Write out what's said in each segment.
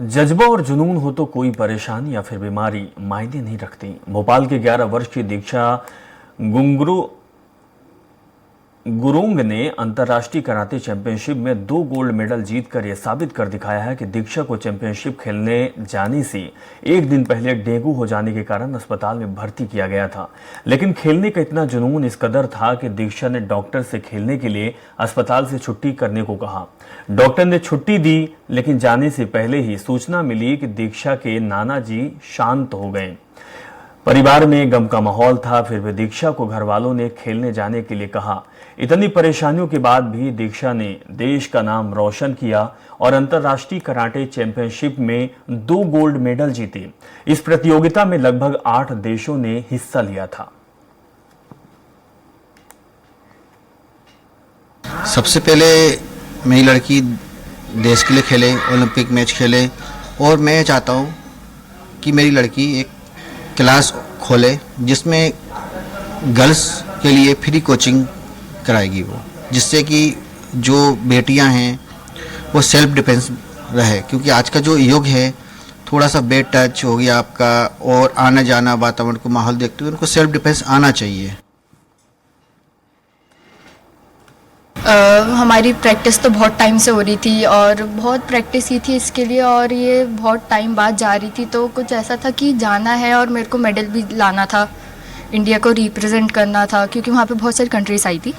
जज्बा और जुनून हो तो कोई परेशानी या फिर बीमारी मायने नहीं रखती। भोपाल के 11 वर्ष की दीक्षा गुरुंग ने अंतर्राष्ट्रीय कराटे चैंपियनशिप में 2 गोल्ड मेडल जीतकर यह साबित कर दिखाया है कि दीक्षा को चैंपियनशिप खेलने जाने से एक दिन पहले डेंगू हो जाने के कारण अस्पताल में भर्ती किया गया था। लेकिन खेलने का इतना जुनून इस कदर था कि दीक्षा ने डॉक्टर से खेलने के लिए अस्पताल से छुट्टी करने को कहा। डॉक्टर ने छुट्टी दी, लेकिन जाने से पहले ही सूचना मिली कि दीक्षा के नाना जी शांत हो गए। परिवार में गम का माहौल था, फिर भी दीक्षा को घर वालों ने खेलने जाने के लिए कहा। इतनी परेशानियों के बाद भी दीक्षा ने देश का नाम रोशन किया और अंतर्राष्ट्रीय कराटे चैंपियनशिप में 2 गोल्ड मेडल जीते। इस प्रतियोगिता में लगभग 8 देशों ने हिस्सा लिया था। सबसे पहले मेरी लड़की देश के लिए खेले, ओलंपिक मैच खेले, और मैं चाहता हूँ कि मेरी लड़की एक क्लास खोले जिसमें गर्ल्स के लिए फ्री कोचिंग कराएगी वो, जिससे कि जो बेटियां हैं वो सेल्फ डिफेंस रहे, क्योंकि आज का जो युग है थोड़ा सा बेड टच हो गया आपका, और आना जाना वातावरण को माहौल देखते हुए उनको सेल्फ डिफेंस आना चाहिए। हमारी प्रैक्टिस तो बहुत टाइम से हो रही थी और बहुत प्रैक्टिस की थी इसके लिए, और ये बहुत टाइम बाद जा रही थी, तो कुछ ऐसा था कि जाना है और मेरे को मेडल भी लाना था, इंडिया को रिप्रेजेंट करना था, क्योंकि वहाँ पे बहुत सारी कंट्रीज आई थी।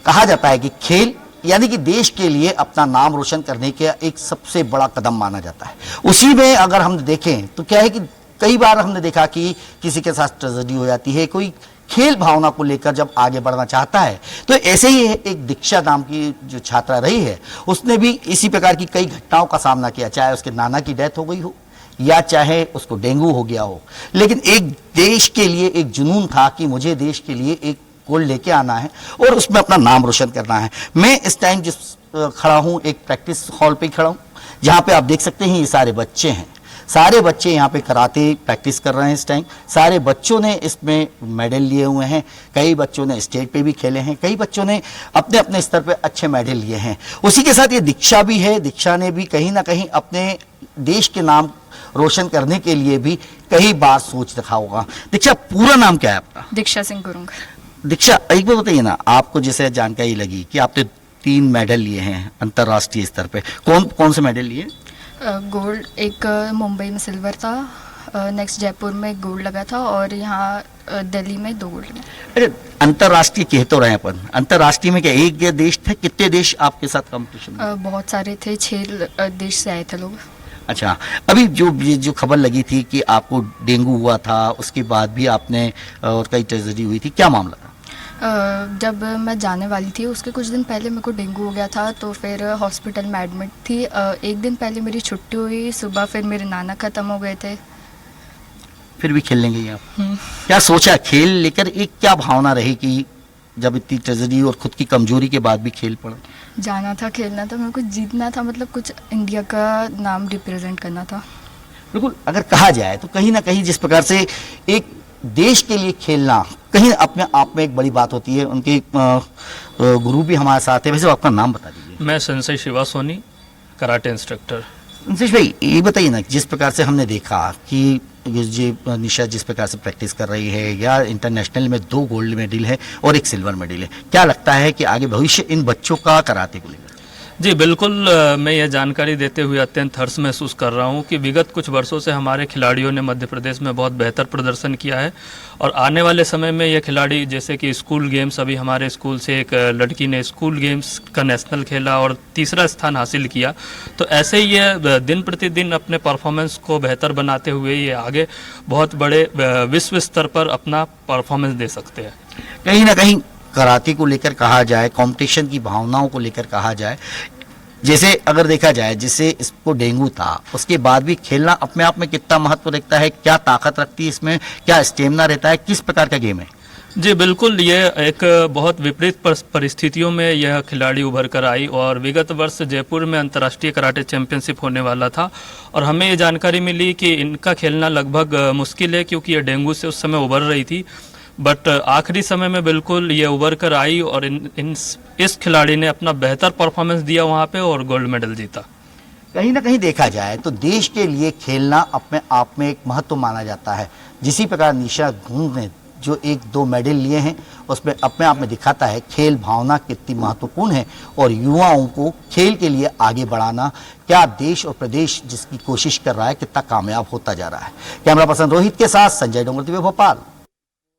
कहा जाता है कि खेल यानी कि देश के लिए अपना नाम रोशन करने का एक सबसे बड़ा कदम माना जाता है। उसी में अगर हम देखें तो क्या है कि कई बार हमने देखा कि किसी के साथ ट्रेजेडी हो जाती है, कोई खेल भावना को लेकर जब आगे बढ़ना चाहता है, तो ऐसे ही एक दीक्षा नाम की जो छात्रा रही है, उसने भी इसी प्रकार की कई घटनाओं का सामना किया, चाहे उसके नाना की डेथ हो गई हो या चाहे उसको डेंगू हो गया हो, लेकिन एक देश के लिए एक जुनून था कि मुझे देश के लिए एक गोल्ड लेके आना है और उसमें अपना नाम रोशन करना है। मैं इस टाइम जिस खड़ा हूँ एक प्रैक्टिस हॉल पे खड़ा हूँ, जहाँ पे आप देख सकते हैं ये सारे बच्चे हैं, सारे बच्चे यहाँ पे कराटे प्रैक्टिस कर रहे हैं इस टाइम। सारे बच्चों ने इसमें मेडल लिए हुए हैं, कई बच्चों ने स्टेट पे भी खेले हैं, कई बच्चों ने अपने अपने स्तर पे अच्छे मेडल लिए हैं। उसी के साथ ये दीक्षा भी है, दीक्षा ने भी कहीं ना कहीं अपने देश के नाम रोशन करने के लिए भी कई बार सोच रखा होगा। दीक्षा, पूरा नाम क्या है आपका? दीक्षा सिंह गुरुंग। दीक्षा, एक बार बताइए ना, आपको जैसे जानकारी लगी कि आपने 3 मेडल लिए हैं अंतर्राष्ट्रीय स्तर पे, कौन कौन से मेडल लिए? गोल्ड एक मुंबई में सिल्वर था, नेक्स्ट जयपुर में गोल्ड लगा था, और यहाँ दिल्ली में 2 गोल्ड लगे। अरे अंतर्राष्ट्रीय कह तो रहे अपन, अंतर्राष्ट्रीय में क्या एक देश थे? कितने देश आपके साथ कंपटीशन में? बहुत सारे थे, 6 देश से आए थे लोग। अच्छा, अभी जो खबर लगी थी कि आपको डेंगू हुआ था, उसके बाद भी आपने और कई ट्रेजेडी हुई थी, क्या मामला था? जब मैं जाने वाली थी उसके कुछ दिन पहले मेरे को डेंगू हो गया था, तो फिर हॉस्पिटल में एडमिट थी। एक दिन पहले मेरी छुट्टी हुई, सुबह फिर मेरे नाना ख़त्म हो गए थे। फिर भी खेलने गई आप? क्या सोचा खेल लेकर, एक क्या भावना रही कि जब इतनी ट्रेजेडी और खुद की कमजोरी के बाद भी खेल पड़ा? जाना था, खेलना था, मेरे को जीतना था, मतलब कुछ इंडिया का नाम रिप्रेजेंट करना था। बिल्कुल, अगर कहा जाए तो कहीं ना कहीं जिस प्रकार से एक देश के लिए खेलना कहीं अपने आप में एक बड़ी बात होती है। उनके गुरु भी हमारे साथ है, वैसे आपका नाम बता दीजिए। मैं sensei Shiva Soni, karate instructor. Sanshesh भाई, ये बताइए ना, जिस प्रकार से हमने देखा कि ये निशा जिस प्रकार से प्रैक्टिस कर रही है, या इंटरनेशनल में 2 गोल्ड मेडल है और 1 सिल्वर मेडल है, क्या लगता है कि आगे भविष्य इन बच्चों का कराटे को लेकर? जी बिल्कुल, मैं यह जानकारी देते हुए अत्यंत हर्ष महसूस कर रहा हूं कि विगत कुछ वर्षों से हमारे खिलाड़ियों ने मध्य प्रदेश में बहुत बेहतर प्रदर्शन किया है, और आने वाले समय में ये खिलाड़ी, जैसे कि स्कूल गेम्स, अभी हमारे स्कूल से एक लड़की ने स्कूल गेम्स का नेशनल खेला और 3रा स्थान हासिल किया, तो ऐसे ही ये दिन प्रतिदिन अपने परफॉर्मेंस को बेहतर बनाते हुए ये आगे बहुत बड़े विश्व स्तर पर अपना परफॉर्मेंस दे सकते हैं। कहीं ना कहीं कराटे को लेकर कहा जाए, कंपटीशन की भावनाओं को लेकर कहा जाए, जैसे अगर देखा जाए जिससे इसको डेंगू था उसके बाद भी खेलना अपने आप में कितना महत्व रखता है, क्या ताकत रखती है इसमें, क्या स्टेमिना रहता है, किस प्रकार का गेम है? जी बिल्कुल, ये एक बहुत विपरीत परिस्थितियों में यह खिलाड़ी उभर कर आई, और विगत वर्ष जयपुर में अंतर्राष्ट्रीय कराटे चैंपियनशिप होने वाला था, और हमें ये जानकारी मिली कि इनका खेलना लगभग मुश्किल है, क्योंकि ये डेंगू से उस समय उभर रही थी। बट आखिरी समय में बिल्कुल ये उभर कर आई और इस खिलाड़ी ने अपना बेहतर परफॉर्मेंस दिया वहाँ पे और गोल्ड मेडल जीता। कहीं ना कहीं देखा जाए तो देश के लिए खेलना अपने आप में एक महत्व माना जाता है। जिसी प्रकार निशा घुंग ने जो 1-2 मेडल लिए हैं उसमें अपने आप में दिखाता है खेल भावना कितनी महत्वपूर्ण है और युवाओं को खेल के लिए आगे बढ़ाना क्या देश और प्रदेश जिसकी कोशिश कर रहा है कितना कामयाब होता जा रहा है। कैमरा पर्सन रोहित के साथ संजय डोंगरती, भोपाल।